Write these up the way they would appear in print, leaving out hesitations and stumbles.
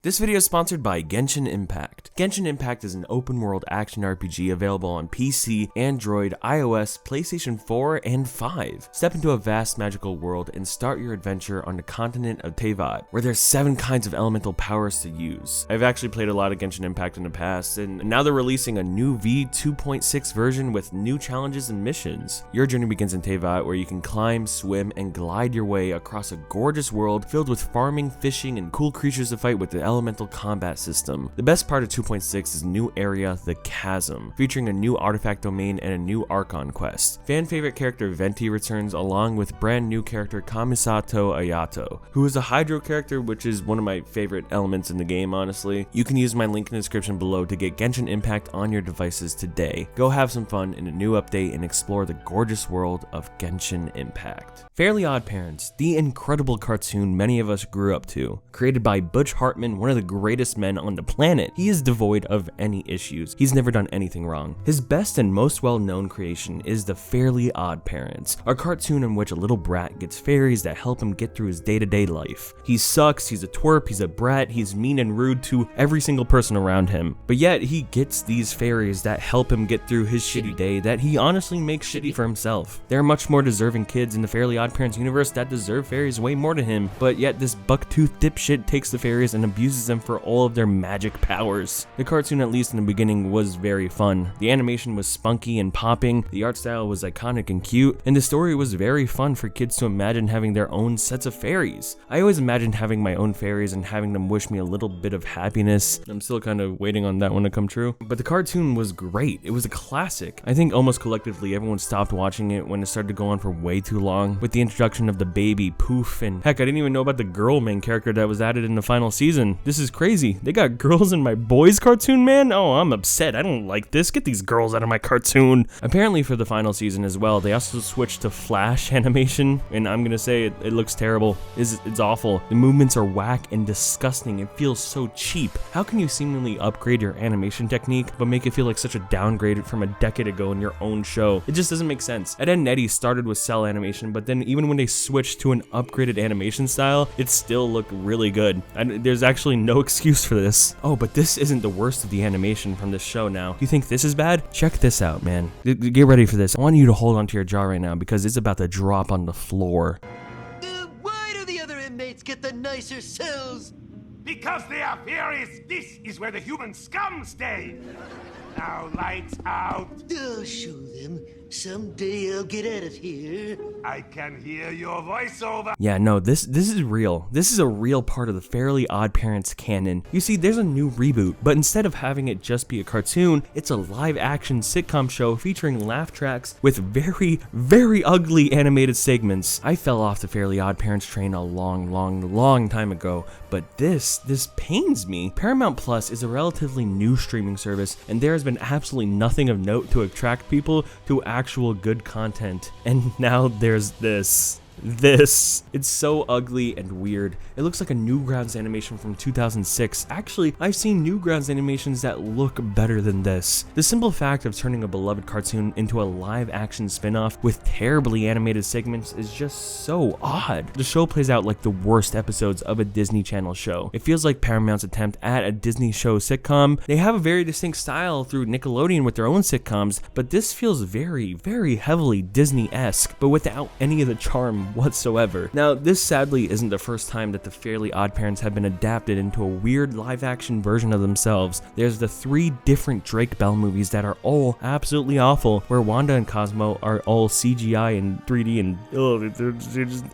This video is sponsored by Genshin Impact. Genshin Impact is an open-world action RPG available on PC, Android, iOS, PlayStation 4, and 5. Step into a vast magical world and start your adventure on the continent of Teyvat, where there's 7 kinds of elemental powers to use. I've actually played a lot of Genshin Impact in the past, and now they're releasing a new V2.6 version with new challenges and missions. Your journey begins in Teyvat, where you can climb, swim, and glide your way across a gorgeous world filled with farming, fishing, and cool creatures to fight with the elemental combat system. The best part of 2.6 is a new area, the Chasm, featuring a new artifact domain and a new Archon quest. Fan favorite character Venti returns along with brand new character Kamisato Ayato, who is a Hydro character, which is one of my favorite elements in the game, honestly. You can use my link in the description below to get Genshin Impact on your devices today. Go have some fun in a new update and explore the gorgeous world of Genshin Impact. Fairly Oddparents, the incredible cartoon many of us grew up to. Created by Butch Hartman, one of the greatest men on the planet, he is devoid of any issues. He's never done anything wrong. His best and most well-known creation is the Fairly Oddparents, a cartoon in which a little brat gets fairies that help him get through his day-to-day life. He sucks, he's a twerp, he's a brat, he's mean and rude to every single person around him. But yet, he gets these fairies that help him get through his shitty day that he honestly makes shitty for himself. There are much more deserving kids in the Fairly Oddparents universe that deserve fairies way more than him, but yet this bucktooth dipshit takes the fairies and abuses them for all of their magic powers. The cartoon, at least in the beginning, was very fun. The animation was spunky and popping, the art style was iconic and cute, and the story was very fun for kids to imagine having their own sets of fairies. I always imagined having my own fairies and having them wish me a little bit of happiness. I'm still kind of waiting on that one to come true. But the cartoon was great. It was a classic. I think almost collectively everyone stopped watching it when it started to go on for way too long, with the introduction of the baby Poof, and heck, I didn't even know about the girl main character that was added in the final season. This is crazy. They got girls in my boys cartoon, man? Oh, I'm upset. I don't like this. Get these girls out of my cartoon. Apparently for the final season as well, they also switched to flash animation, and I'm gonna say it looks terrible. It's awful. The movements are whack and disgusting. It feels so cheap. How can you seemingly upgrade your animation technique but make it feel like such a downgrade from a decade ago in your own show? It just doesn't make sense. Ed, Edd n Eddy started with cell animation, but then even when they switched to an upgraded animation style, it still looked really good. There's actually no excuse for this. Oh, but this isn't the worst of the animation from this show now. You think this is bad? Check this out, man. Get ready for this. I want you to hold onto your jaw right now because it's about to drop on the floor. Why do the other inmates get the nicer cells? Because they are fairies! This is where the human scum stay! Now, lights out! I'll show them. Someday I'll get out of here. I can hear your voiceover! Yeah, no, this is real. This is a real part of the Fairly Oddparents canon. You see, there's a new reboot, but instead of having it just be a cartoon, it's a live-action sitcom show featuring laugh tracks with very, very ugly animated segments. I fell off the Fairly Oddparents train a long time ago, but this pains me. Paramount Plus is a relatively new streaming service, and there has been absolutely nothing of note to attract people to actual good content. And now there's this. It's so ugly and weird. It looks like a Newgrounds animation from 2006. Actually, I've seen Newgrounds animations that look better than this. The simple fact of turning a beloved cartoon into a live-action spin-off with terribly animated segments is just so odd. The show plays out like the worst episodes of a Disney Channel show. It feels like Paramount's attempt at a Disney show sitcom. They have a very distinct style through Nickelodeon with their own sitcoms, but this feels very, very heavily Disney-esque, but without any of the charm whatsoever. Now, this sadly isn't the first time that the Fairly Oddparents have been adapted into a weird live-action version of themselves. There's the 3 different Drake Bell movies that are all absolutely awful, where Wanda and Cosmo are all CGI and 3D and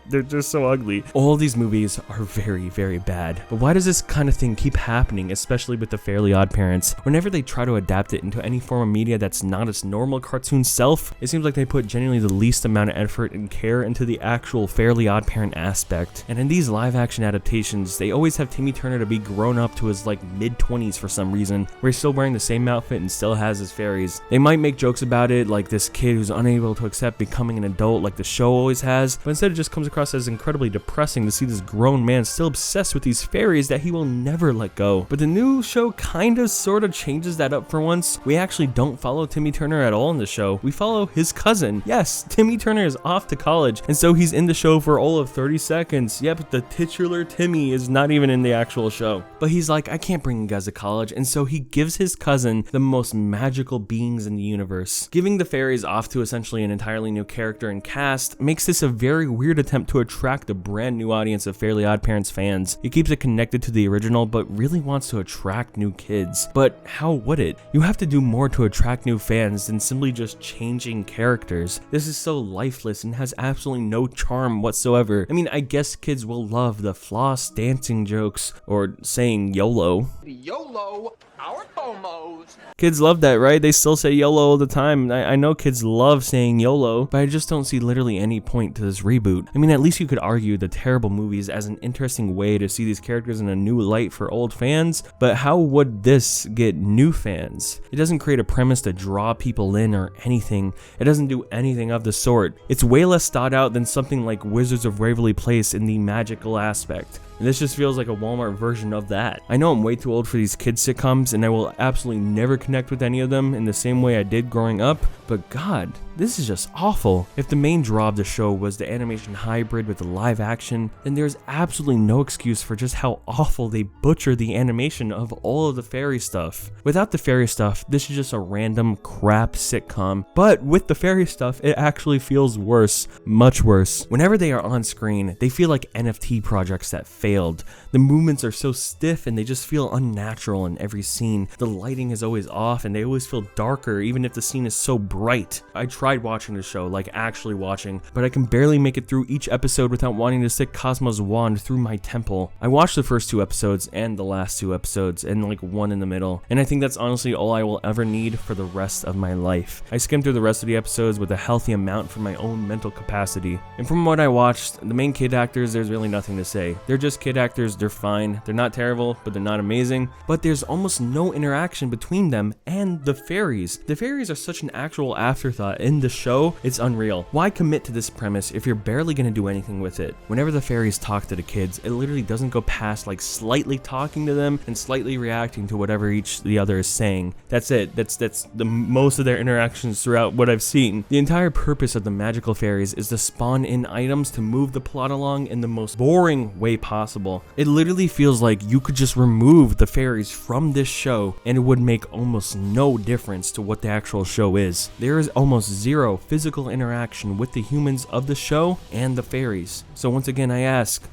they're just so ugly. All these movies are very, very bad. But why does this kind of thing keep happening, especially with the Fairly Oddparents? Whenever they try to adapt it into any form of media that's not its normal cartoon self, it seems like they put genuinely the least amount of effort and care into the actual Fairly Oddparent aspect. And in these live-action adaptations, they always have Timmy Turner to be grown up to his like mid-20s for some reason, where he's still wearing the same outfit and still has his fairies. They might make jokes about it, like this kid who's unable to accept becoming an adult like the show always has, but instead it just comes across as incredibly depressing to see this grown man still obsessed with these fairies that he will never let go. But the new show kinda sorta changes that up for once. We actually don't follow Timmy Turner at all in the show. We follow his cousin. Yes, Timmy Turner is off to college, and so he's He's in the show for all of 30 seconds. Yep, the titular Timmy is not even in the actual show. But he's like, I can't bring you guys to college, and so he gives his cousin the most magical beings in the universe. Giving the fairies off to essentially an entirely new character and cast makes this a very weird attempt to attract a brand new audience of Fairly Oddparents fans. It keeps it connected to the original, but really wants to attract new kids. But how would it? You have to do more to attract new fans than simply just changing characters. This is so lifeless and has absolutely no charm whatsoever. I mean, I guess kids will love the floss dancing jokes or saying YOLO. YOLO, our FOMOs. Kids love that, right? They still say YOLO all the time. I know kids love saying YOLO, but I just don't see literally any point to this reboot. I mean, at least you could argue the terrible movies as an interesting way to see these characters in a new light for old fans, but how would this get new fans? It doesn't create a premise to draw people in or anything. It doesn't do anything of the sort. It's way less thought out than something like Wizards of Waverly Place in the magical aspect. And this just feels like a Walmart version of that. I know I'm way too old for these kids sitcoms, and I will absolutely never connect with any of them in the same way I did growing up, but god, this is just awful. If the main draw of the show was the animation hybrid with the live action, then there's absolutely no excuse for just how awful they butcher the animation of all of the fairy stuff. Without the fairy stuff, this is just a random crap sitcom, but with the fairy stuff, it actually feels worse, much worse. Whenever they are on screen, they feel like NFT projects that failed. The movements are so stiff and they just feel unnatural in every scene. The lighting is always off and they always feel darker even if the scene is so bright. I tried watching the show, like actually watching, but I can barely make it through each episode without wanting to stick Cosmo's wand through my temple. I watched the first 2 episodes and the last 2 episodes and like one in the middle, and I think that's honestly all I will ever need for the rest of my life. I skimmed through the rest of the episodes with a healthy amount for my own mental capacity, and from what I watched, the main kid actors, there's really nothing to say. They're just kid actors, they're fine, they're not terrible, but they're not amazing, but there's almost no interaction between them and the fairies. The fairies are such an actual afterthought in the show, it's unreal. Why commit to this premise if you're barely gonna do anything with it? Whenever the fairies talk to the kids, it literally doesn't go past like slightly talking to them and slightly reacting to whatever each the other is saying. That's it. That's the most of their interactions throughout what I've seen. The entire purpose of the magical fairies is to spawn in items to move the plot along in the most boring way possible. It literally feels like you could just remove the fairies from this show and it would make almost no difference to what the actual show is. There is almost zero physical interaction with the humans of the show and the fairies. So once again I ask,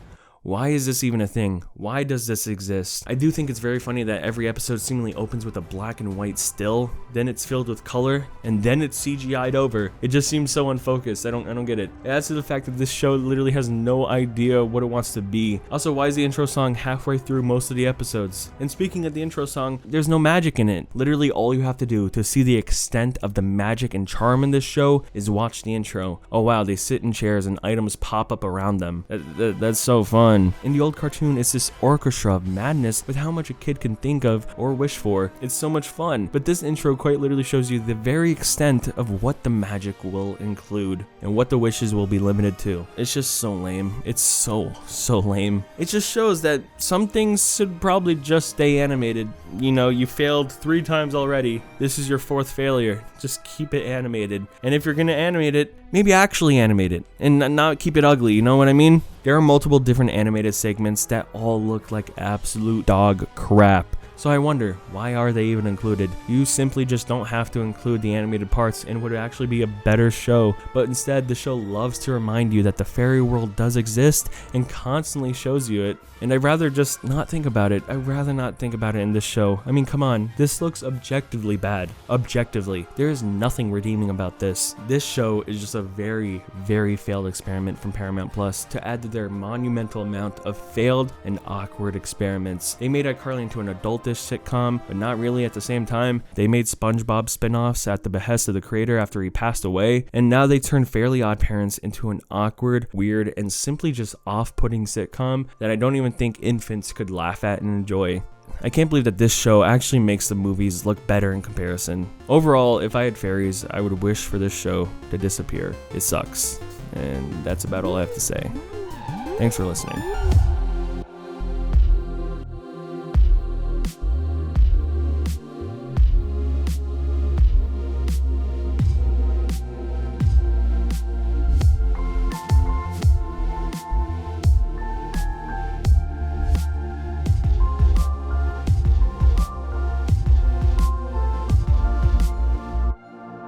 why is this even a thing? Why does this exist? I do think it's very funny that every episode seemingly opens with a black and white still, then it's filled with color, and then it's CGI'd over. It just seems so unfocused. I don't get it. It adds to the fact that this show literally has no idea what it wants to be. Also, why is the intro song halfway through most of the episodes? And speaking of the intro song, there's no magic in it. Literally all you have to do to see the extent of the magic and charm in this show is watch the intro. Oh wow, they sit in chairs and items pop up around them. That's so fun. In the old cartoon, it's this orchestra of madness with how much a kid can think of or wish for. It's so much fun, but this intro quite literally shows you the very extent of what the magic will include and what the wishes will be limited to. It's just so lame. It's so lame. It just shows that some things should probably just stay animated. You know, you failed 3 times already. This is your 4th failure. Just keep it animated. And if you're gonna animate it, maybe actually animate it and not keep it ugly, you know what I mean? There are multiple different animated segments that all look like absolute dog crap. So I wonder, why are they even included? You simply just don't have to include the animated parts and it would actually be a better show, but instead the show loves to remind you that the fairy world does exist and constantly shows you it. And I'd rather just not think about it. I'd rather not think about it in this show. I mean, come on, this looks objectively bad. Objectively. There is nothing redeeming about this. This show is just a very, very failed experiment from Paramount Plus to add to their monumental amount of failed and awkward experiments. They made iCarly into an adultish sitcom, but not really at the same time. They made SpongeBob spin-offs at the behest of the creator after he passed away, and now they turned Fairly Oddparents into an awkward, weird, and simply just off-putting sitcom that I don't even think infants could laugh at and enjoy. I can't believe that this show actually makes the movies look better in comparison. Overall, if I had fairies, I would wish for this show to disappear. It sucks. And that's about all I have to say. Thanks for listening.